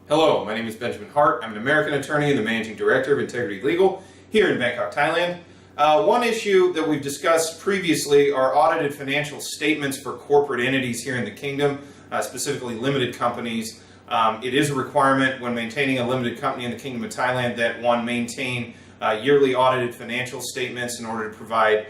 Hello, my name is Benjamin Hart. I'm an American attorney and the Managing Director of Integrity Legal here in Bangkok, Thailand. One issue that we've discussed previously are audited financial statements for corporate entities here in the Kingdom, specifically limited companies. It is a requirement when maintaining a limited company in the Kingdom of Thailand that one maintain yearly audited financial statements in order to provide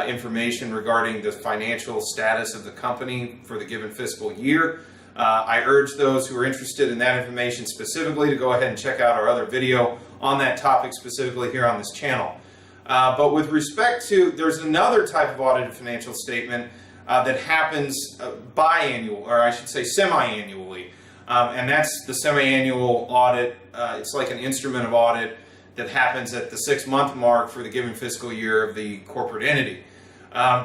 information regarding the financial status of the company for the given fiscal year. I urge those who are interested in that information specifically to go ahead and check out our other video on that topic specifically here on this channel. But with respect to, there's another type of audited financial statement that happens biannual, or I should say semi-annually, and that's the semi-annual audit. It's like an instrument of audit that happens at the 6-month mark for the given fiscal year of the corporate entity.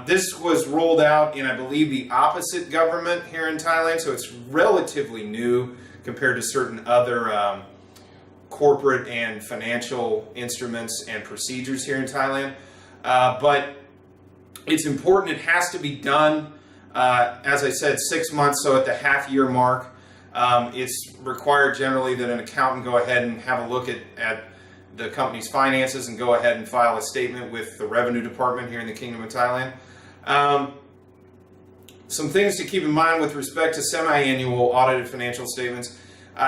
This was rolled out in, I believe, the opposite government here in Thailand, so it's relatively new compared to certain other corporate and financial instruments and procedures here in Thailand. But it's important. It has to be done, as I said, 6 months, so at the half-year mark. It's required generally that an accountant go ahead and have a look at the company's finances and go ahead and file a statement with the Revenue Department here in the Kingdom of Thailand. Some things to keep in mind with respect to semi-annual audited financial statements.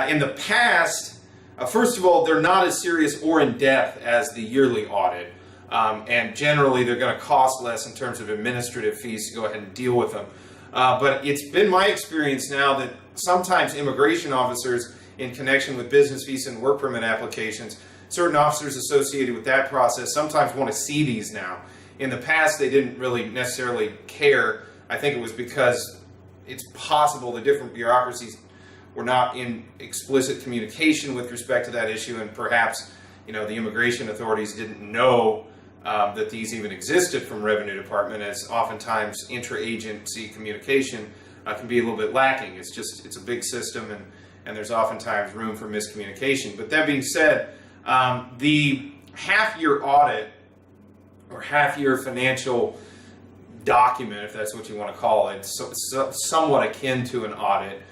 In the past, first of all, they're not as serious or in-depth as the yearly audit. And generally, they're going to cost less in terms of administrative fees to go ahead and deal with them. But it's been my experience now that sometimes immigration officers, in connection with business visa and work permit applications, certain officers associated with that process sometimes want to see these now. In the past, they didn't really necessarily care. I think it was because it's possible the different bureaucracies were not in explicit communication with respect to that issue, and perhaps, the immigration authorities didn't know that these even existed from Revenue Department, as oftentimes intra-agency communication can be a little bit lacking. It's a big system, and there's oftentimes room for miscommunication. But that being said, the half-year audit or half-year financial document, if that's what you want to call it, somewhat akin to an audit.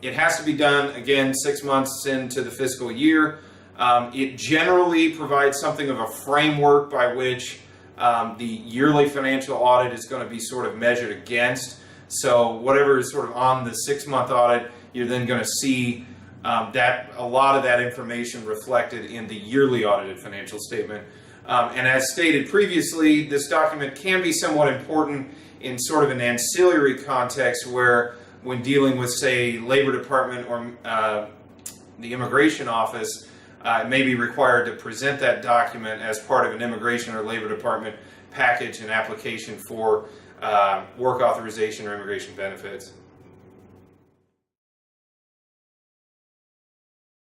It has to be done, again, 6 months into the fiscal year. It generally provides something of a framework by which the yearly financial audit is going to be sort of measured against. So whatever is sort of on the 6-month audit, you're then going to see that a lot of that information reflected in the yearly audited financial statement. And as stated previously, this document can be somewhat important in sort of an ancillary context where when dealing with, say, Labor Department or the Immigration Office, it may be required to present that document as part of an Immigration or Labor Department package and application for work authorization or immigration benefits.